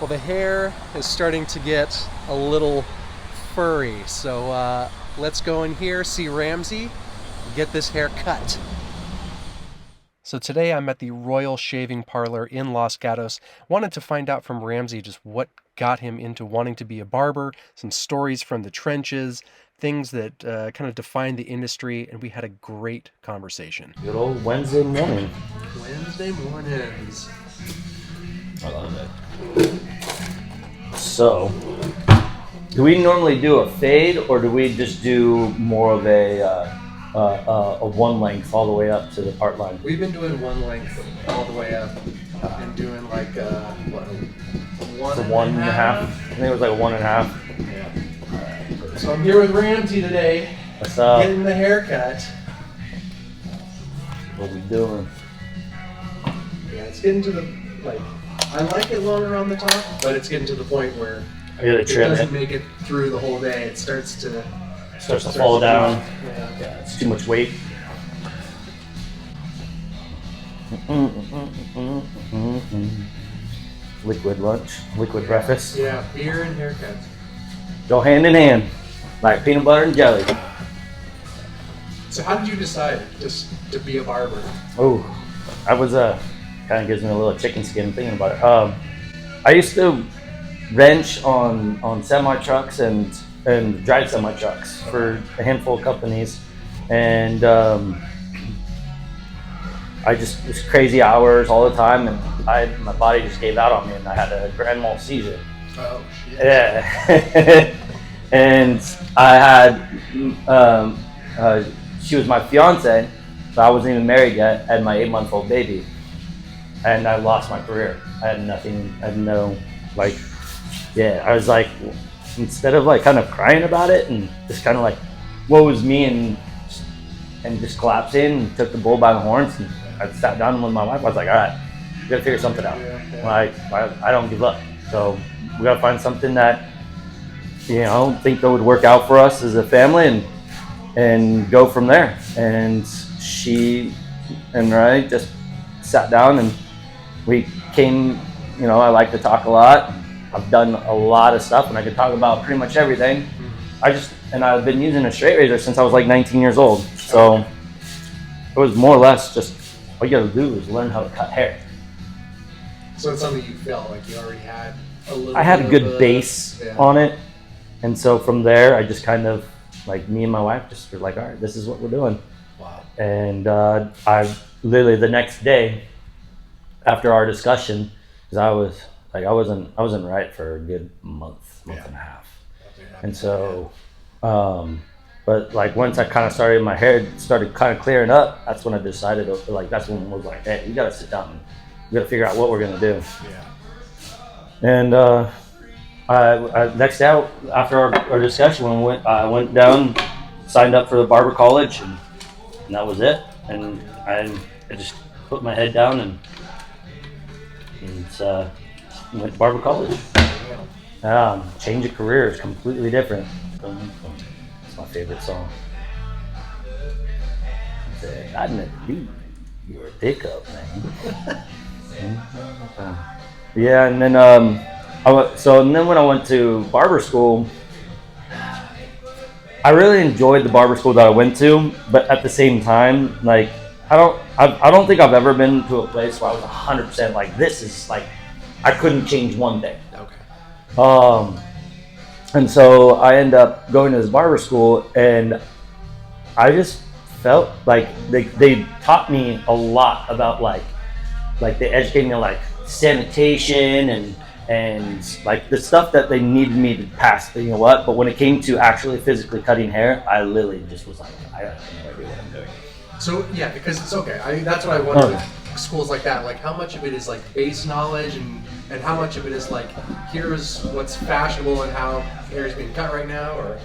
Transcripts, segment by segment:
Well, the hair is starting to get a little furry, so let's go in here, see Ramsey, and get this hair cut. So today I'm at the Royal Shaving Parlor in Los Gatos. Wanted to find out from Ramsey just what got him into wanting to be a barber, some stories from the trenches, things that kind of define the industry, and we had a great conversation. Good old Wednesday morning. Wednesday mornings. I love it. So, do we normally do a fade, or do we just do more of a one length all the way up to the part line? We've been doing one length all the way up and doing like one and a half. I think it was like a 1.5. Yeah. So I'm here with Ramsey today. What's up? Getting the haircut. What we doing? Yeah, it's getting to the I like it longer on the top, but it's getting to the point where I gotta trim doesn't it. make it through the whole day. It starts to fall down. Yeah. Yeah, it's too much weight. Liquid lunch, liquid breakfast. Yeah, beer and haircuts. Go hand in hand, like peanut butter and jelly. So how did you decide just to be a barber? Oh, I was kind of gives me a little chicken skin thinking about it. I used to wrench on semi trucks and drive semi trucks for a handful of companies, and I just was crazy hours all the time, and my body just gave out on me, and I had a grand mal seizure. Oh shit. Yeah, and I had she was my fiance, but I wasn't even married yet. I had my 8-month-old baby. And I lost my career. I had nothing. I had no, I was like, instead of kind of crying about it and just kind of woe is me and just collapsing and took the bull by the horns, and I sat down with my wife. I was like, all right, we gotta figure something out. Yeah. I don't give up. So we gotta find something that, think that would work out for us as a family and go from there. And she and I just sat down and we came, I like to talk a lot. I've done a lot of stuff and I can talk about pretty much everything. I've been using a straight razor since I was 19 years old. So it was more or less just, all you gotta do is learn how to cut hair. So it's something you felt like you already had a little I had a bit good of base on it. And so from there, I just kind of, me and my wife just were like, all right, this is what we're doing. Wow. And I literally the next day, after our discussion, because I wasn't right for a good month and a half, and so, but once I kind of started, my hair started kind of clearing up. That's when I decided, that's when I was like, hey, we gotta sit down and we gotta figure out what we're gonna do. Yeah. And I next day after our discussion, I went down, signed up for the Barber College, and that was it. And I just put my head down and went to Barber College. Change of career is completely different. It's my favorite song. I'd never be your pickup, man. Yeah, and then when I went to barber school, I really enjoyed the barber school that I went to, but at the same time, I don't think I've ever been to a place where I was 100% this is I couldn't change one thing. Okay. And so I ended up going to this barber school, and I just felt like they taught me a lot about they educated me on sanitation and the stuff that they needed me to pass. But when it came to actually physically cutting hair, I literally just was like, I have no idea what I'm doing. So yeah, because it's okay. That's what I wonder with schools like that. How much of it is base knowledge and how much of it is here's what's fashionable and how hair is being cut right now, or.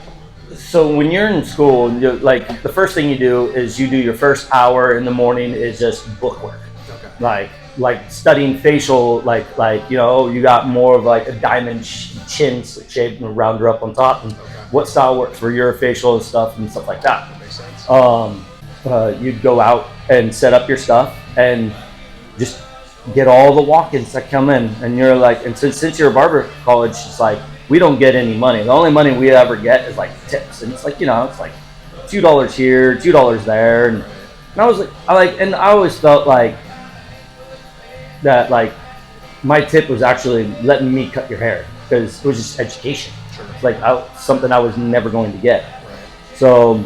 So when you're in school, the first thing you do is you do your first hour in the morning is just book work. Okay. Like studying facial, you got more of a diamond chin shape and rounder up on top, and what style works for your facial and stuff like that. That makes sense. You'd go out and set up your stuff and just get all the walk-ins that come in, and you're like, and since you're a barber college, it's like we don't get any money. The only money we ever get is like tips, and it's like, you know, it's like $2 here, $2 there, and I was like, and I always felt like that, like my tip was actually letting me cut your hair because it was just education. Sure. It's like something I was never going to get. Right. So,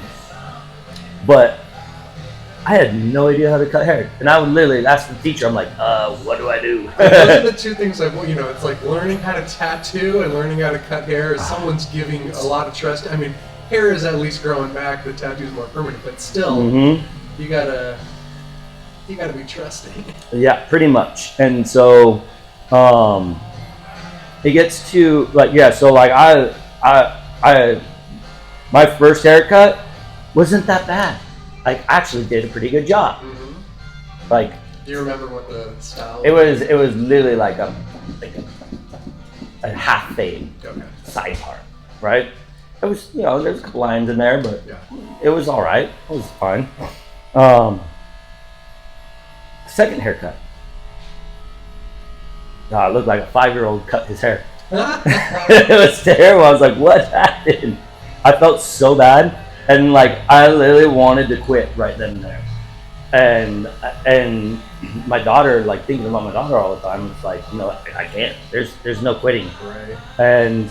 but I had no idea how to cut hair, and I would literally ask the teacher, I'm like, what do I do? Those are the two things it's like learning how to tattoo and learning how to cut hair is someone's giving a lot of trust. I mean, hair is at least growing back, the tattoo's more permanent, but still, you gotta be trusting. Yeah, pretty much. And so, it gets to like, yeah, so like I my first haircut wasn't that bad. I actually did a pretty good job. Like, do you remember what the style it was? It was literally like a half fade, side part, right? It was, there's a couple lines in there, but it was all right. It was fine. Second haircut. It looked like a 5-year-old cut his hair. It was terrible. I was like, what happened? I felt so bad. And like, I literally wanted to quit right then and there. And my daughter, like thinking about my daughter all the time, it's like, I can't. There's no quitting. Right. And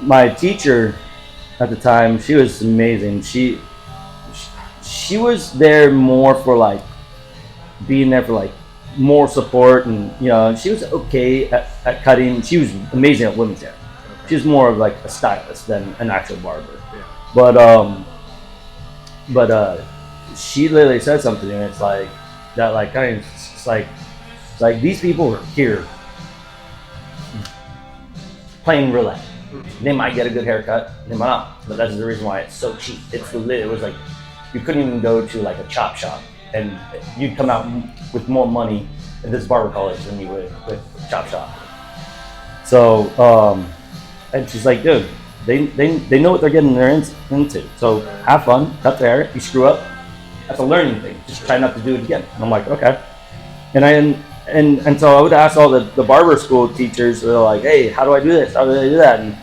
my teacher at the time, she was amazing. She was there more for like being there for like more support, and she was okay at cutting. She was amazing at women's hair. Okay. She was more of like a stylist than an actual barber. Yeah. But she literally said something, and it's like that, like kind of, it's like these people are here playing roulette. They might get a good haircut, they might not, but that's the reason why it's so cheap. It was like you couldn't even go to like a chop shop and you'd come out with more money in this barber college than you would with chop shop. So and she's like, dude, they know what they're getting into. So have fun, cut their hair. You screw up, that's a learning thing. Just try not to do it again. And I'm like, okay. And so I would ask all the barber school teachers, they're like, hey, how do I do this? How do I do that? And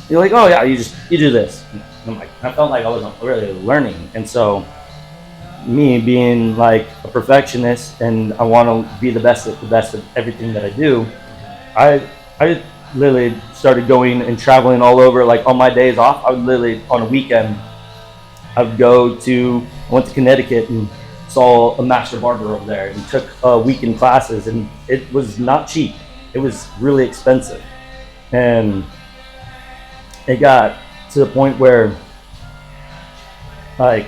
you're like, oh yeah, you do this. And I'm like, I felt like I wasn't really learning. And so me being like a perfectionist and I want to be the best of everything that I do, I literally started going and traveling all over. Like on my days off, I would literally, on a weekend, I went to Connecticut and saw a master barber over there and took weekend classes, and it was not cheap. It was really expensive. And it got to the point where like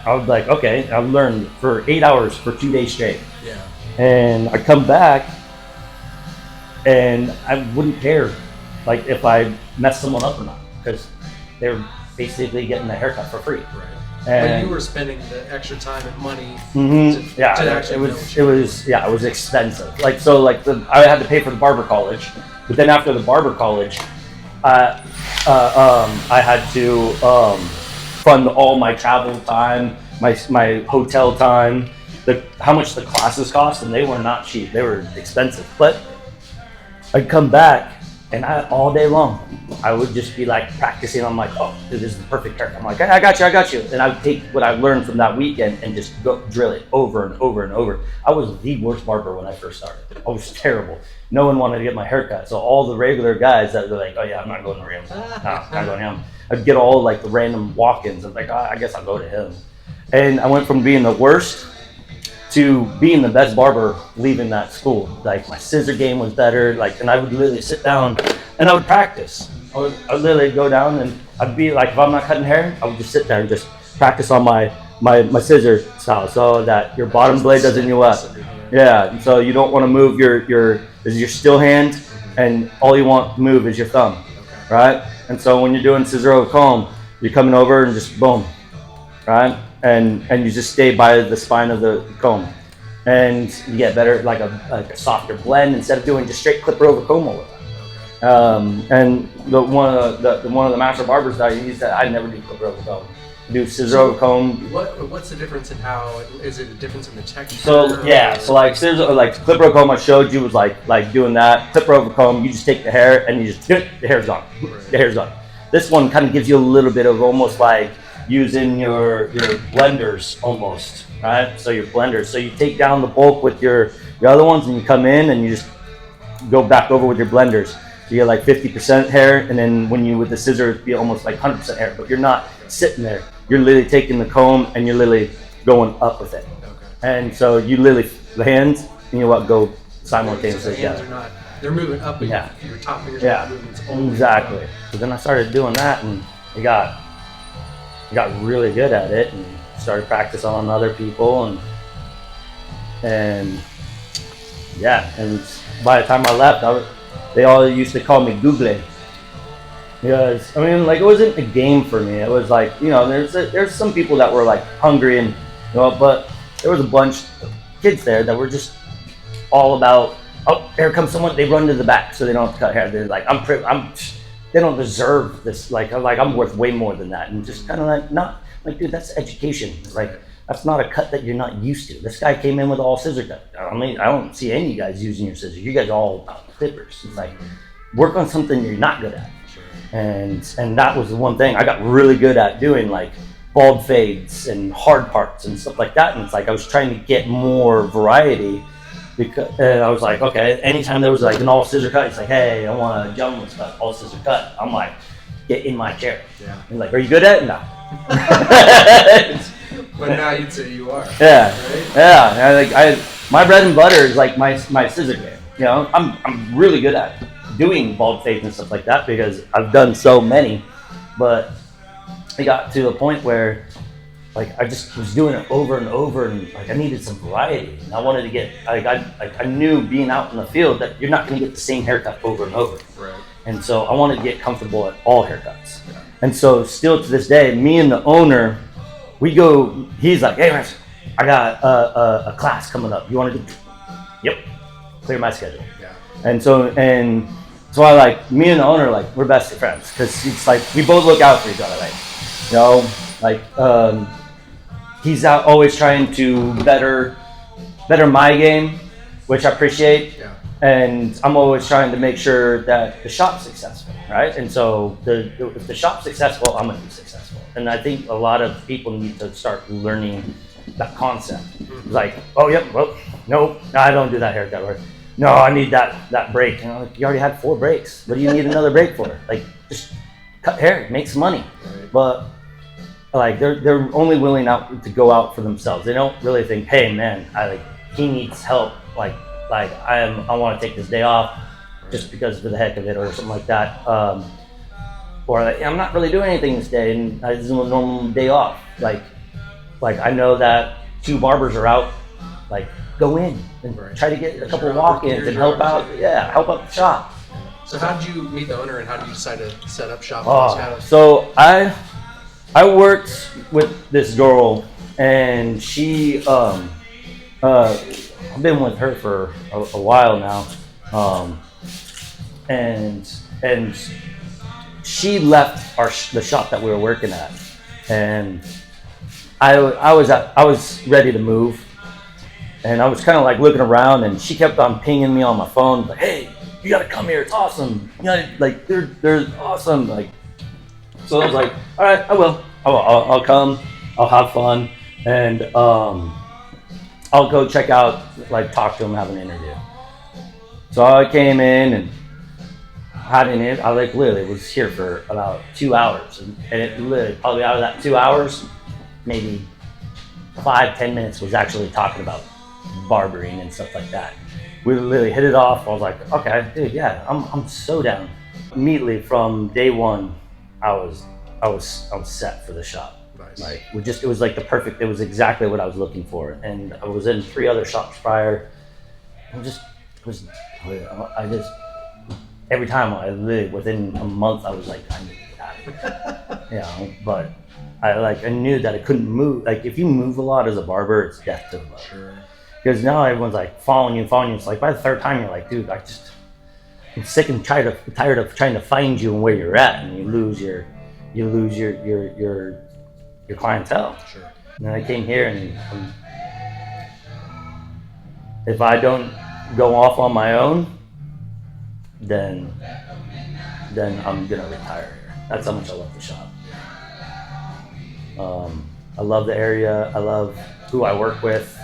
I was like, okay, I learned for 8 hours for 2 days straight. Yeah. And I come back and I wouldn't care like if I messed someone up or not, because they're basically getting the haircut for free. Right. But you were spending the extra time and money to actually it was expensive. Like, so like I had to pay for the barber college, but then after the barber college, I had to fund all my travel time, my hotel time, how much the classes cost, and they were not cheap. They were expensive. But I'd come back, and all day long, I would just be like practicing. I'm like, oh, this is the perfect haircut. I'm like, I got you. And I would take what I learned from that weekend and just go drill it over and over and over. I was the worst barber when I first started. I was terrible. No one wanted to get my haircut. So all the regular guys that were like, oh yeah, I'm not going to Ramsey. No, I'm not going to him. I'd get all like the random walk-ins. I'm like, I guess I'll go to him. And I went from being the worst to being the best barber leaving that school. Like my scissor game was better, and I would literally sit down and I would practice. I would literally go down and I'd be like, if I'm not cutting hair, I would just sit there and just practice on my scissor style so that your bottom blade doesn't you up. Yeah, so you don't want to move your still hand, and all you want to move is your thumb, right? And so when you're doing scissor over comb, you're coming over and just boom, right? And you just stay by the spine of the comb, and you get better, like a softer blend instead of doing just straight clipper over comb all the time. And one of the master barbers that I used, that I never do clipper over comb. do scissor over comb. What's the difference in how? Is it a difference in the texture? So yeah, so like scissor, like clipper over comb I showed you was like doing that. Clipper over comb, you just take the hair and you just the hair's gone. Right. The hair's gone. This one kind of gives you a little bit of almost like using your blenders almost, right? So your blenders. So you take down the bulk with your other ones and you come in and you just go back over with your blenders. So you get like 50% hair, and then when you with the scissors be almost like 100% hair, but you're not sitting there. You're literally taking the comb and you're literally going up with it. Okay. And so you literally, the hands, you know what, go simultaneously. So the hands are not, they're moving up, but your top fingers are moving. Exactly. So then I started doing that and I got really good at it and started practicing on other people and yeah, and by the time I left, they all used to call me Google. Because I mean, like, it wasn't a game for me. It was like, you know, there's some people that were like hungry and, you know, but there was a bunch of kids there that were just all about, oh, here comes someone, they run to the back so they don't have to cut hair. They're like, they don't deserve this. Like I'm worth way more than that. And just kind of like, not like, dude, that's education. Like, that's not a cut that you're not used to. This guy came in with all scissor cut. I mean, I don't see any of you guys using your scissors. You guys are all about clippers. It's like, work on something you're not good at. And that was the one thing I got really good at doing, like bald fades and hard parts and stuff like that. And it's like I was trying to get more variety because I was like, okay, anytime there was like an all scissor cut, it's like, hey, I want a gentleman's cut, all scissor cut. I'm like, get in my chair. Yeah. And like, are you good at it? No. But now you'd say you are. Yeah. Right? Yeah. My bread and butter is like my scissor game. You know, I'm really good at doing bald fades and stuff like that because I've done so many, but it got to a point where like I just was doing it over and over, and like I needed some variety. And I wanted to get I knew being out in the field that you're not going to get the same haircut over and over. Right. And so I wanted to get comfortable at all haircuts. Yeah. And so still to this day, me and the owner, we go. He's like, hey, Ramsey, I got a class coming up. You want to do? Yep. Clear my schedule. Yeah. And so I like, me and the owner, like, we're best friends because it's like we both look out for each other, like, you know, like he's out always trying to better my game, which I appreciate. Yeah. And I'm always trying to make sure that the shop's successful, right? And so if the shop's successful, I'm gonna be successful. And I think a lot of people need to start learning that concept. Mm-hmm. Like, oh, yep, well, no, I don't do that haircut work. No, I need that break. You know, like, you already had 4 breaks. What do you need another break for? Like, just cut hair, make some money. Right. But like, they're only willing to go out for themselves. They don't really think, hey man, he needs help. Like I want to take this day off just because for the heck of it or something like that. Or like, I'm not really doing anything this day and this is a normal day off. Like I know that 2 barbers are out. Like, go in and try to get a couple of walk-ins and help out. Yeah, help out the shop. So how did you meet the owner and how did you decide to set up shop? So I worked with this girl and she I've been with her for a while now, and she left the shop that we were working at, and I was ready to move. And I was kind of like looking around, and she kept on pinging me on my phone, like, "Hey, you gotta come here. It's awesome. You gotta, like, they're awesome." Like, so I was like, "All right, I will. I'll come. I'll have fun, and I'll go check out, like, talk to them, have an interview." So I came in and had an interview. I literally was here for about 2 hours, and it literally probably out of that 2 hours, maybe 5-10 minutes was actually talking about barbering and stuff like that. We literally hit it off. I was like, okay, dude, yeah, I'm so down. Immediately from day one, I was set for the shop. Nice. Like, it was like it was exactly what I was looking for. And I was in 3 other shops prior. Every time I lived within a month, I was like, I need to get out of here. You know, but I knew that I couldn't move. Like, if you move a lot as a barber, it's death to the barber. Sure. Because now everyone's like following you. It's like by the 3rd time, you're like, dude, I'm sick and tired of trying to find you and where you're at, and you lose your your clientele. Sure. And then I came here, and if I don't go off on my own, then I'm gonna retire here. That's how much I love the shop. I love the area. I love who I work with.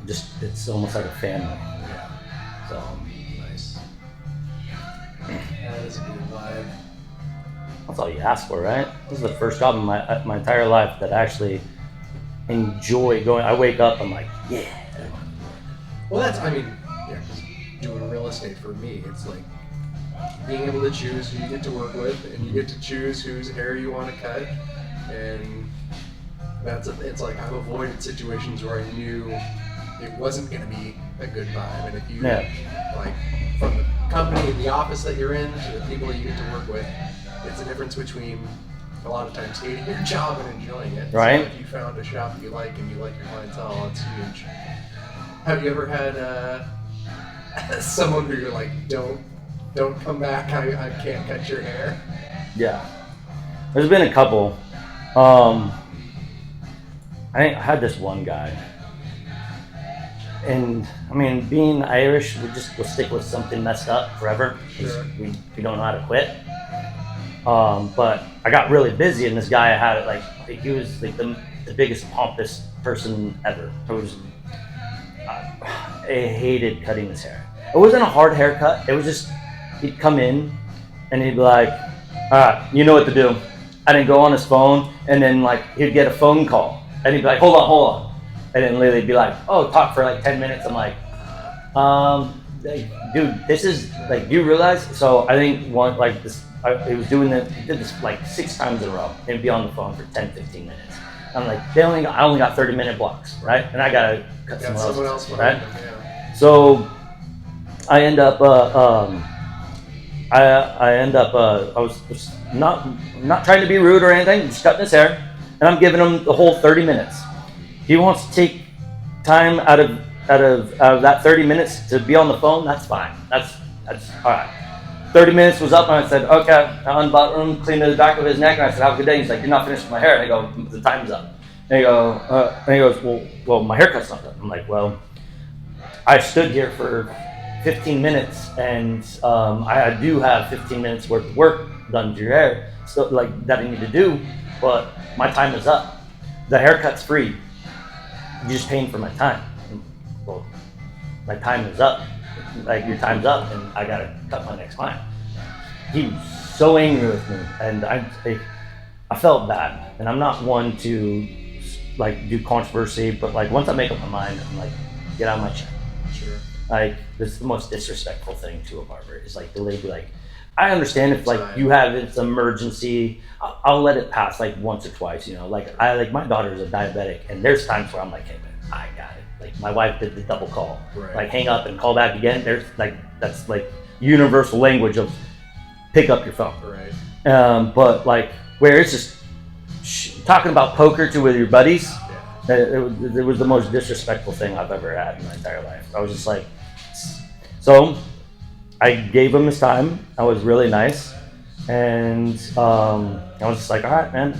Just it's almost like a family. Yeah. So Nice. That is a good vibe. that's all you ask for, right? This is the first job in my entire life that I actually enjoy going. I wake up, I'm like, yeah. Well, that's, I mean, yeah, 'cause doing real estate for me, it's like being able to choose who you get to work with, and you get to choose whose hair you want to cut, and it's like I've avoided situations where I knew it wasn't going to be a good vibe, and if you, like, from the company and the office that you're in to the people you get to work with, it's the difference between a lot of times hating your job and enjoying it. Right. So if you found a shop you like and you like your clientele, it's huge. Have you ever had someone who you're like, don't come back, I can't cut your hair? Yeah. There's been a couple. I had this one guy. And I mean, being Irish, we'll stick with something messed up forever. Sure. We don't know how to quit. But I got really busy, and this guy I had it like he was like the biggest pompous person ever. I hated cutting his hair. It wasn't a hard haircut. It was just he'd come in and he'd be like, "All right, you know what to do." And then go on his phone, and then like he'd get a phone call, and he'd be like, "Hold on," and then literally be like, "Oh, talk for like 10 minutes." I'm like, dude, this is like, do you realize? So I think one like this. He did this like 6 times in a row and be on the phone for 10, 15 minutes. I'm like, I only got 30-minute blocks, right? And I gotta cut someone else, right? Them, yeah. So I end up, I was not trying to be rude or anything, just cutting his hair, and I'm giving him the whole 30 minutes. He wants to take time out of that 30 minutes to be on the phone. That's fine. That's all right. 30 minutes was up, and I said, okay. I unbuttoned him, cleaned the back of his neck, and I said, have a good day. He's like, you're not finished with my hair. And I go, the time's up. And he goes, well, my haircut's not done. I'm like, well, I stood here for 15 minutes, and I do have 15 minutes worth of work done to your hair, so like that I need to do, but my time is up. The haircut's free. You're just paying for my time. Well, my time is up. Like, your time's up, and I gotta cut my next client. He was so angry with me, and I felt bad. And I'm not one to like do controversy, but like once I make up my mind, I'm like, get out of my chair. Sure. Like, this is the most disrespectful thing to a barber is like the lady like, I understand if like you have it's emergency, I'll let it pass like once or twice, you know. Like my daughter is a diabetic, and there's times where I'm like, hey man, I got it. Like, my wife did the double call, right. Like hang up and call back again. There's like, that's like universal language of pick up your phone. Right. But like where it's just talking about poker with your buddies, it was the most disrespectful thing I've ever had in my entire life. I was just like, so I gave him his time. I was really nice, and I was just like, all right, man,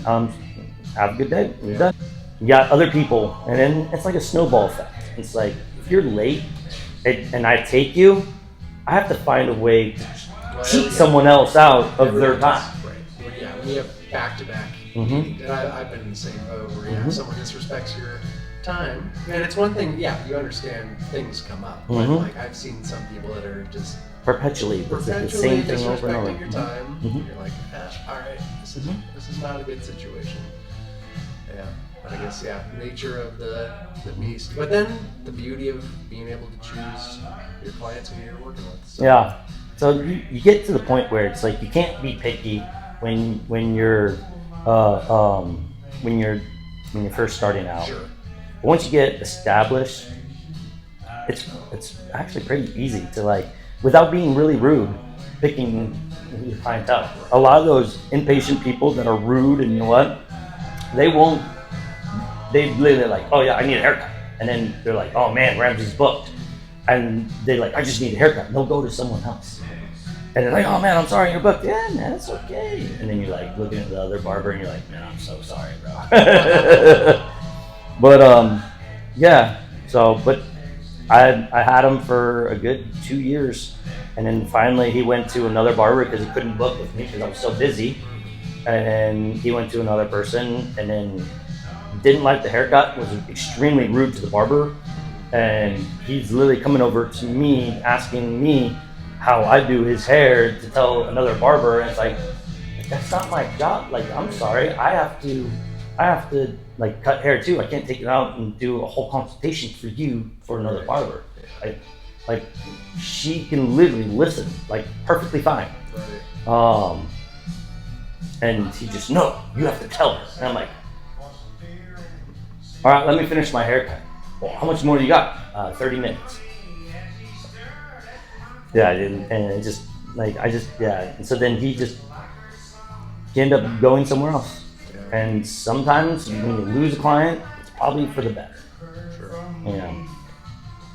have a good day. We're done. You got other people, and then it's like a snowball effect. It's like, if you're late and I take you, I have to find a way to cheat someone else out of their time. Right. Well, yeah, when you have back-to-back, Mm-hmm. and I've been in the same boat where someone disrespects your time. And it's one thing, you understand things come up, but like I've seen some people that are just perpetually the same thing over and over. Disrespecting your time. You're like, all right, this is not a good situation. Yeah. But I guess, nature of the beast. But then the beauty of being able to choose your clients who you're working with. So. Yeah. So you get to the point where it's like you can't be picky when you're first starting out. Sure. But once you get established, it's actually pretty easy to, like, without being really rude, picking your clientele. A lot of those impatient people that are rude, and you know what, they literally like, oh yeah, I need a haircut. And then they're like, oh man, Ramsey's booked. And they like, I just need a haircut. And they'll go to someone else. And they're like, oh man, I'm sorry you're booked. Yeah, man, it's okay. And then you're like looking at the other barber and you're like, man, I'm so sorry, bro. But yeah. So, but I had him for a good 2 years, and then finally he went to another barber because he couldn't book with me because I was so busy. And he went to another person, and then didn't like the haircut. Was extremely rude to the barber, and he's literally coming over to me asking me how I do his hair to tell another barber, and it's like, that's not my job. Like, I'm sorry, I have to like cut hair too. I can't take it out and do a whole consultation for you for another barber. Like she can literally listen like perfectly fine. And he just, no, you have to tell her. And I'm like, all right, let me finish my haircut. Well, how much more do you got? 30 minutes. Yeah, I didn't, and it just, like, yeah. And so then he ended up going somewhere else. Yeah. And sometimes when you lose a client, it's probably for the better. Sure. You know.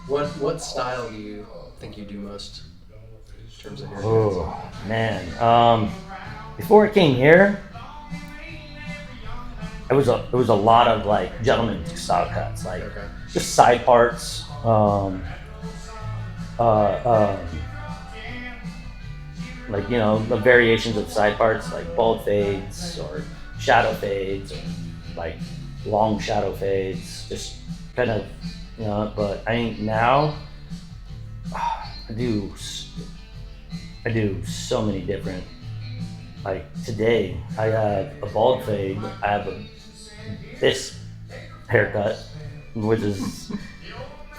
What style do you think you do most in terms of haircuts? Oh, man. Before I came here, it was a lot of like gentleman style cuts, like just side parts, like, you know, the variations of side parts, like bald fades or shadow fades or like long shadow fades, just kind of, you know. But I think now I do so many different. Like today, I have a bald fade. I have this haircut, which is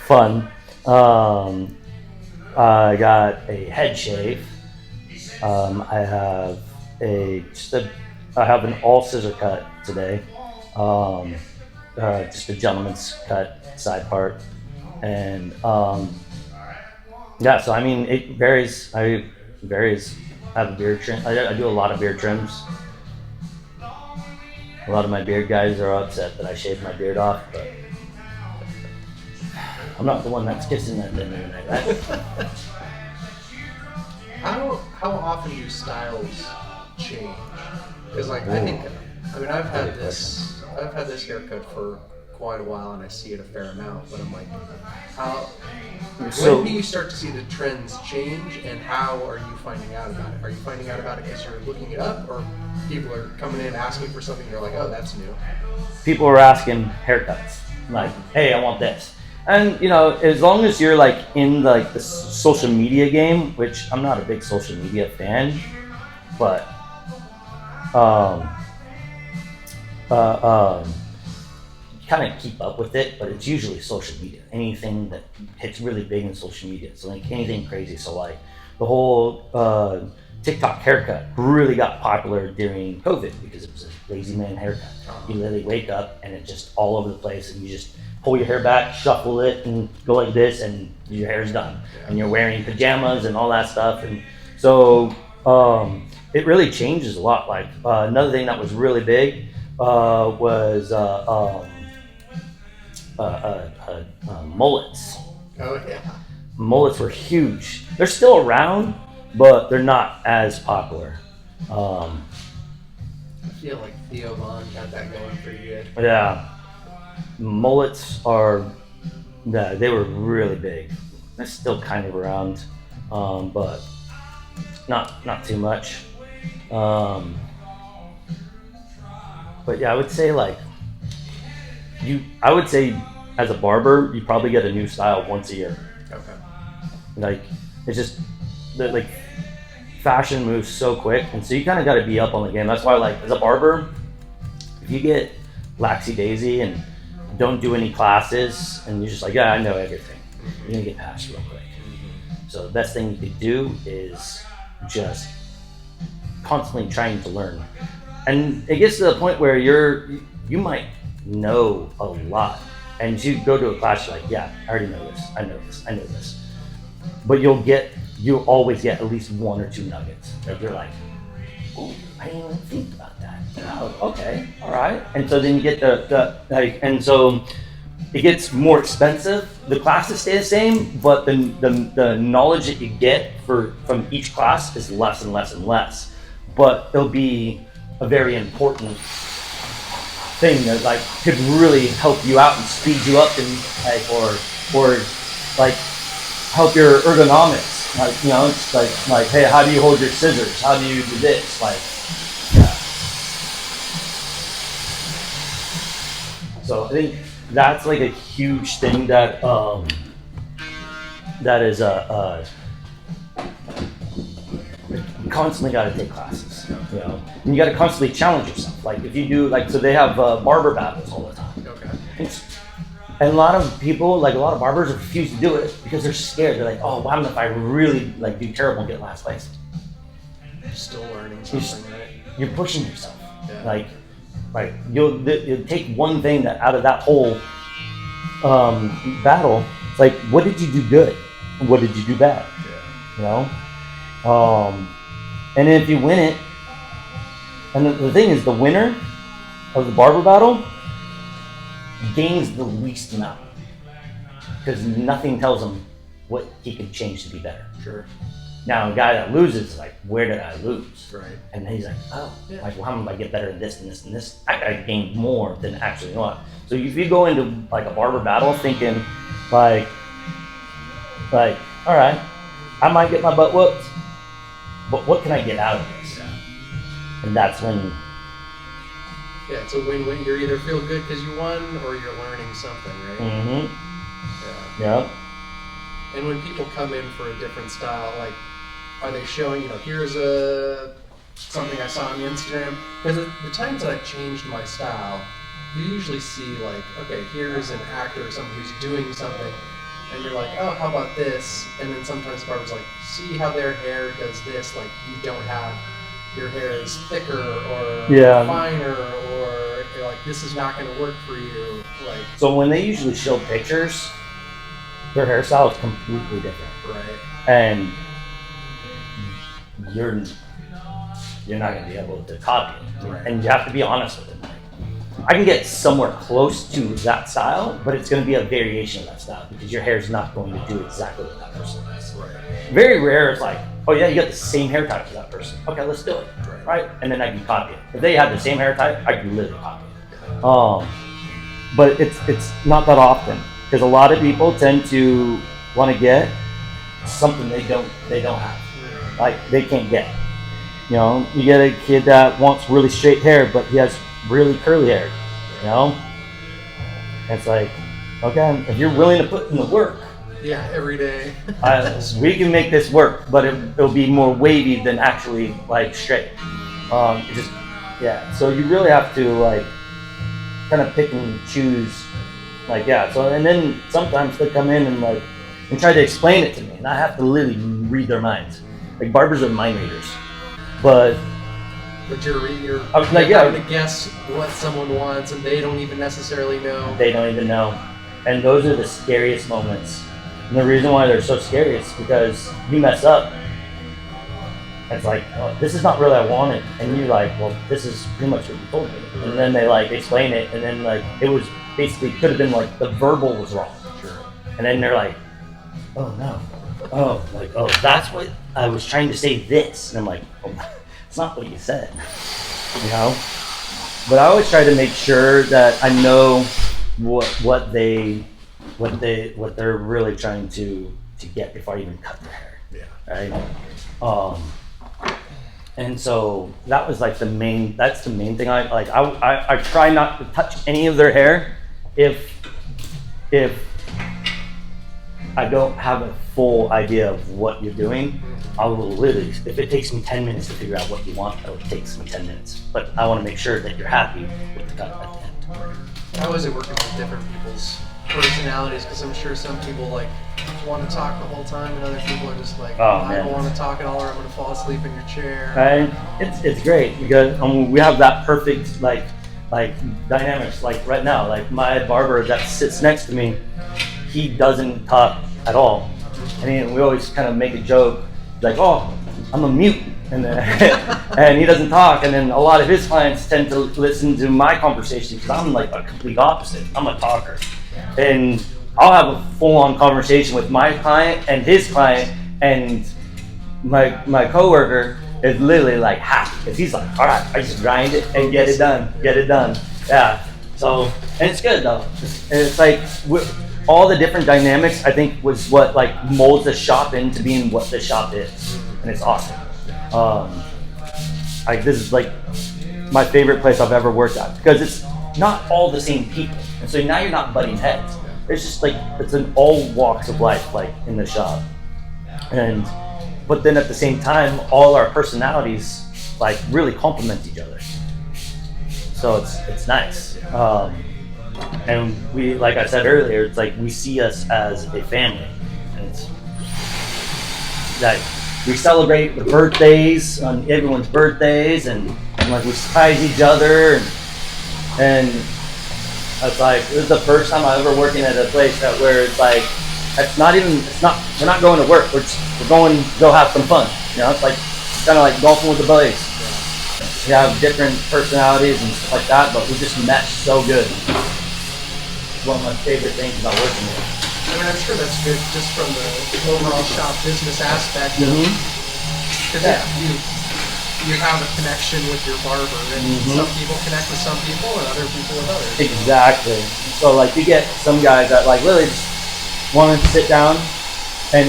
fun. I got a head shave. I have I have an all scissor cut today. Just a gentleman's cut side part, and yeah. So I mean, it varies. It varies. I have a beard trim. I do a lot of beard trims. A lot of my beard guys are upset that I shaved my beard off, but I'm not the one that's kissing that dinner tonight, right? How often do styles change? Because like I mean I've had this haircut for quite a while and I see it a fair amount, but I'm like, when do you start to see the trends change, and how are you finding out about it? Are you finding out about it because you're looking it up, or people are coming in asking for something and you're like, oh, that's new? People are asking haircuts, like, hey, I want this. And you know, as long as you're like in like the social media game, which I'm not a big social media fan, but kind of keep up with it, but it's usually social media. Anything that hits really big in social media. So like anything crazy. So like the whole TikTok haircut really got popular during COVID because it was a lazy man haircut. You literally wake up and it's just all over the place, and you just pull your hair back, shuffle it, and go like this, and your hair's done. And you're wearing pajamas and all that stuff. And so it really changes a lot. Like another thing that was really big was mullets. Oh yeah. Mullets were huge. They're still around, but they're not as popular. I feel like Theo Von got that going pretty good. Yeah. Mullets are, yeah, they were really big. They're still kind of around, but not too much. But yeah, I would say like I would say as a barber, you probably get a new style once a year. Okay. Like it's just like fashion moves so quick, and so you kind of got to be up on the game. That's why, like as a barber, if you get laxy daisy and don't do any classes, and you're just like, yeah, I know everything, you're gonna get passed real quick. So the best thing you could do is just constantly trying to learn, and it gets to the point where you might know a lot, and you go to a class, you're like, yeah, I already know this, I know this, but you'll always get at least one or two nuggets that you're like, oh, I didn't even think about that. Oh, okay, all right. And so then you get the and so it gets more expensive. The classes stay the same, but the knowledge that you get from each class is less and less and less. But it'll be a very important thing that like could really help you out and speed you up and like or like help your ergonomics. Like, you know, it's like hey, how do you hold your scissors? How do you do this? Like, yeah. So I think that's like a huge thing that that is you constantly got to take classes, you know, and you got to constantly challenge yourself. Like if you do, like, so they have barber battles all the time. Okay. And a lot of people, like a lot of barbers, refuse to do it because they're scared. They're like, oh, what happens if I really like do terrible and get last place? You're still learning something, right? You're pushing yourself. Yeah. Like you'll take one thing that out of that whole battle. It's like, what did you do good? What did you do bad? Yeah. You know. And if you win it, and the thing is, the winner of the barber battle gains the least amount because nothing tells him what he can change to be better. Sure. Now, a guy that loses is like, where did I lose? Right. And then he's like, oh, yeah. Like, well, how am I get better at this and this and this? I gained more than actually what. So if you go into like a barber battle thinking like, all right, I might get my butt whooped, but what can I get out of this? Yeah. And that's when. Yeah, it's a win-win. You either feel good because you won, or you're learning something, right? Mm-hmm. Yeah. Yep. And when people come in for a different style, like, are they showing, here's something I saw on Instagram? Because the times that I've changed my style, you usually see like, okay, here's an actor or someone who's doing something, and you're like, oh, how about this? And then sometimes the barber's like, see how their hair does this, like you don't have, your hair is thicker or finer, or like this is not going to work for you. Like, so when they usually show pictures, their hairstyle is completely different. right. And you're not going to be able to copy it. Right. And you have to be honest with it. I can get somewhere close to that style, but it's going to be a variation of that style because your hair is not going to do exactly what that person does. Right. Very rare is like, oh yeah, you got the same hair type as that person. Okay, let's do it. Right? And then I can copy it. If they had the same hair type, I can literally copy it. But it's not that often because a lot of people tend to want to get something they don't have. Like they can't get. You know, you get a kid that wants really straight hair, but he has really curly hair. You know, and it's like, okay, if you're willing to put in the work, yeah, every day, we can make this work, but it'll be more wavy than actually like straight. So you really have to like kind of pick and choose. Like, yeah, so and then sometimes they come in and try to explain it to me, and I have to literally read their minds. Like barbers are mind readers, but you're like, having to guess what someone wants, and they don't even necessarily know. They don't even know, and those are the scariest moments. And the reason why they're so scary is because you mess up. It's like, oh, this is not really what I wanted, and you're like, well, this is pretty much what you told me. And then they like explain it, and then like it was basically could have been like the verbal was wrong. Sure. And then they're like, oh no, oh that's what I was trying to say. This, and I'm like, oh, it's not what you said, you know. But I always try to make sure that I know what they're really trying to get before I even cut their hair. Yeah. Right. And so that was like that's the main thing I try not to touch any of their hair if I don't have a full idea of what you're doing. I will literally, if it takes me 10 minutes to figure out what you want, it takes me 10 minutes. But I want to make sure that you're happy with the cut at the end. How is it working with different people's personalities? Because I'm sure some people like want to talk the whole time, and other people are just like, I don't want to talk at all, or I'm going to fall asleep in your chair. Right? It's great because we have that perfect like dynamics. Like right now, like my barber that sits next to me, he doesn't talk at all. And we always kind of make a joke, like, oh, I'm a mute. And then, and he doesn't talk. And then a lot of his clients tend to listen to my conversation because I'm like a complete opposite. I'm a talker. And I'll have a full-on conversation with my client and his client, and my coworker is literally like happy because he's like, all right, I just grind it and get it done. Yeah. So, and it's good though. And it's like all the different dynamics, I think, was what like molds the shop into being what the shop is, and it's awesome. Like this is like my favorite place I've ever worked at because it's not all the same people, and so now you're not butting heads. It's just like it's in all walks of life, like in the shop, but then at the same time, all our personalities like really complement each other. So it's nice. And we, like I said earlier, it's like we see us as a family. And it's like we celebrate the birthdays on everyone's birthdays, and like we surprise each other, and it's like this is the first time I ever working at a place where it's like we're not going to work. We're going to go have some fun. You know, it's like kind of like golfing with the buddies. We have different personalities and stuff like that, but we just mesh so good. It's one of my favorite things about working here. I mean, I'm sure that's good just from the overall shop business aspect. Because you have a connection with your barber, and some people connect with some people and other people with others. Exactly. So like you get some guys that like literally just want to sit down and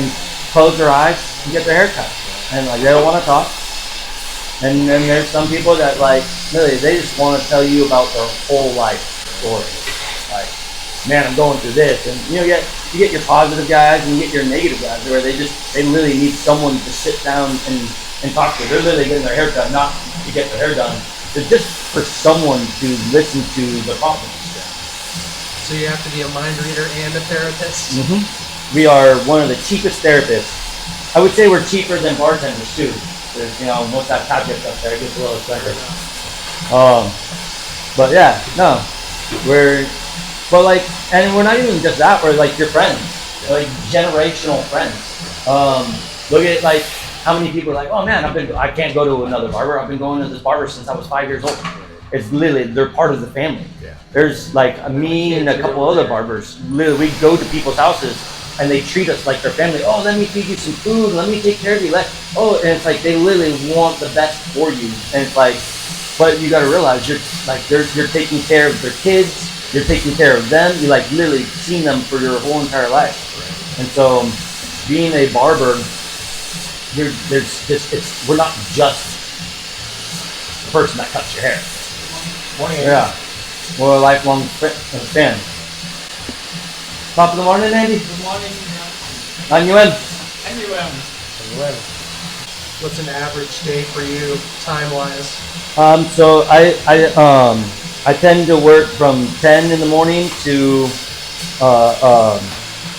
close their eyes and get their hair cut, and like they don't want to talk. And then there's some people that like really they just want to tell you about their whole life story. Like, man, I'm going through this, and you get your positive guys and you get your negative guys where they really need someone to sit down and talk to. They're literally getting their hair done, not to get their hair done. It's just for someone to listen to the problems. So you have to be a mind reader and a therapist? We are one of the cheapest therapists. I would say we're cheaper than bartenders too. There's, most of that tap gets up there, it gets a little expensive. But yeah, no. And we're not even just that, we're like your friends. We're like generational friends. Look at like how many people are like, oh man, I can't go to another barber. I've been going to this barber since I was 5 years old. It's literally, they're part of the family. There's like me and a couple other barbers. Literally, we go to people's houses and they treat us like their family. Oh, let me feed you some food. Let me take care of you. And it's like they literally want the best for you. And it's like, but you got to realize you're taking care of their kids. You're taking care of them. You like literally seen them for your whole entire life. And so, being a barber, we're not just the person that cuts your hair. Yeah. We're a lifelong fan. Top of the morning, Andy. Good morning. NUM. What's an average day for you, time-wise? So I tend to work from 10 in the morning to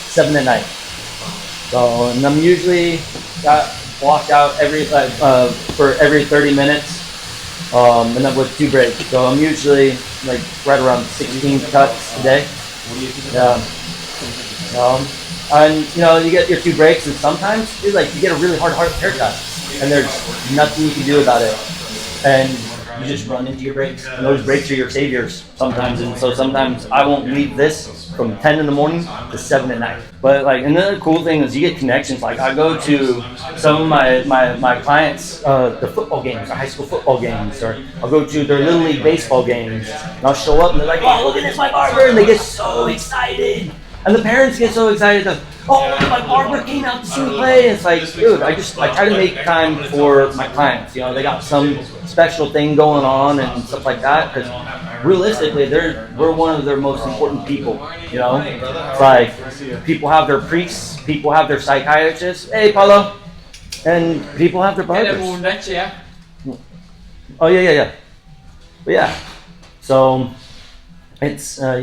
7 at night. So, and I'm usually blocked out for every 30 minutes. And then with 2 breaks. So I'm usually like right around 16 cuts a day. And you get your 2 breaks, and sometimes you get a really hard haircut, and there's nothing you can do about it. And you just run into your breaks, and those breaks are your saviors sometimes. And so sometimes I won't leave this from 10 in the morning to 7 at night. But another cool thing is you get connections. Like I go to some of my clients, their football games, their high school football games, or I'll go to their little league baseball games, and I'll show up and they're like, oh, look at this, my barber, and they get so excited. And the parents get so excited. Oh, look, my barber came out to see me play. And it's like, dude, I try to make time for my clients. They got some special thing going on and stuff like that. Because realistically, we're one of their most important people. It's like people have their priests, people have their psychiatrists. Hey, Paulo, and people have their barbers. Oh yeah. But yeah, so. It's so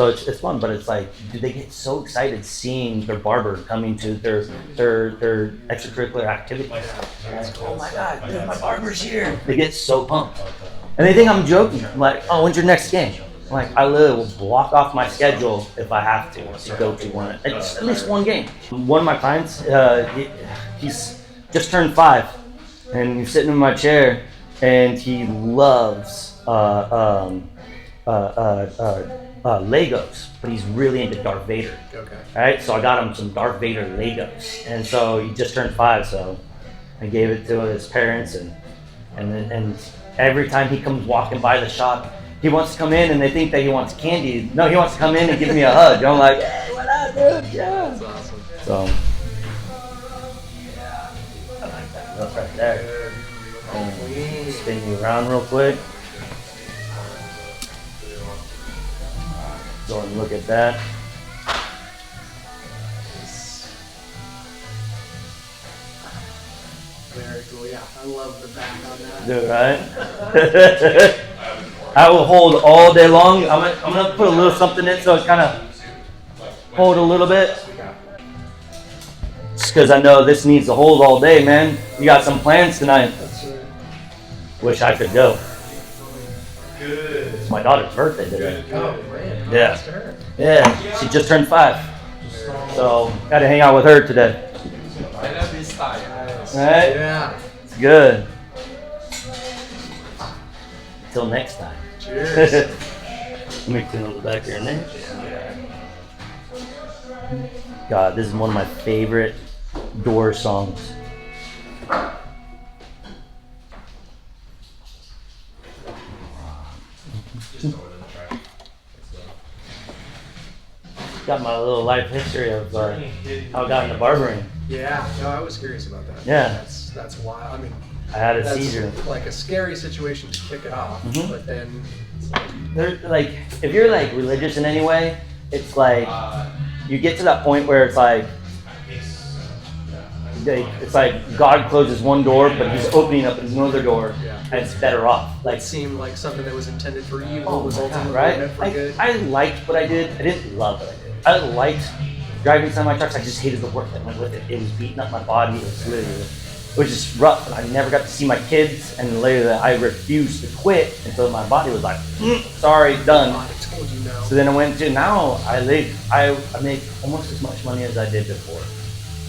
it's fun, but it's like, dude, they get so excited seeing their barber coming to their extracurricular activities. Like, oh my God, dude, my barber's here! They get so pumped, and they think I'm joking. I'm like, oh, when's your next game? I'm like, I literally will block off my schedule if I have to go to one, at least one game. One of my clients, he's just turned 5, and he's sitting in my chair, and he loves Legos, but he's really into Darth Vader. Okay. All right, so I got him some Darth Vader Legos, and so he just turned 5, so I gave it to his parents, and every time he comes walking by the shop, he wants to come in, and they think that he wants candy. No, he wants to come in and give me a hug. I'm like, hey, what up, dude? Yeah. That's awesome. So, I like that look right there. And spin you around real quick. Go and look at that. Very cool. Yeah, I love the back on that. Dude, right? I will hold all day long. I'm gonna put a little something in so it kind of hold a little bit. Just because I know this needs to hold all day, man. You got some plans tonight. That's right. Wish I could go. It's my daughter's birthday today. Oh, man. Yeah. Congrats to her. Yeah, she just turned 5. So, got to hang out with her today. Right? Yeah. It's good. Until next time. Cheers. Let me clean up the back here and there. God, this is one of my favorite Doors songs. Got my little life history of how I got into barbering. Yeah. No, I was curious about that. Yeah. That's wild. I mean, I had a that's seizure. like a scary situation to kick it off, but then it's like, They're like, if you're like religious in any way, it's like you get to that point where it's like God closes one door, but He's opening up another door, and it's better off. Like, it seemed like something that was intended for evil oh was my God, ultimately right? meant for good. I liked what I did. I didn't love what I did. I liked driving semi trucks. I just hated the work that went with it. It was beating up my body. It was just rough. And I never got to see my kids, and later I refused to quit until my body was like, sorry, done. I told you no. So then I went to, now I make almost as much money as I did before.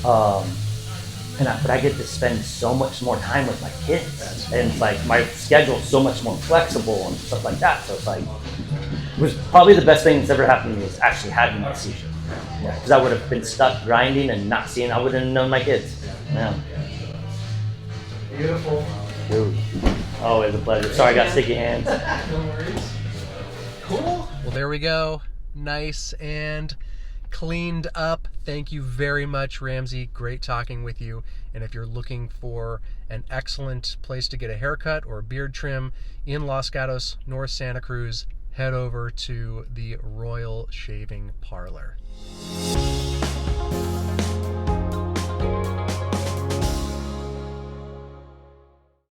But I get to spend so much more time with my kids. And it's like my schedule's so much more flexible and stuff like that. So it's like, it was probably the best thing that's ever happened to me is actually having a seizure. Yeah, because I would have been stuck grinding and not seeing, I wouldn't have known my kids. Yeah. Beautiful. Dude, always a pleasure. Sorry I got sticky hands. No worries. Cool. Well, there we go. Nice and cleaned up. Thank you very much, Ramsey. Great talking with you. And if you're looking for an excellent place to get a haircut or a beard trim in Los Gatos, North Santa Cruz, head over to the Royal Shaving Parlor.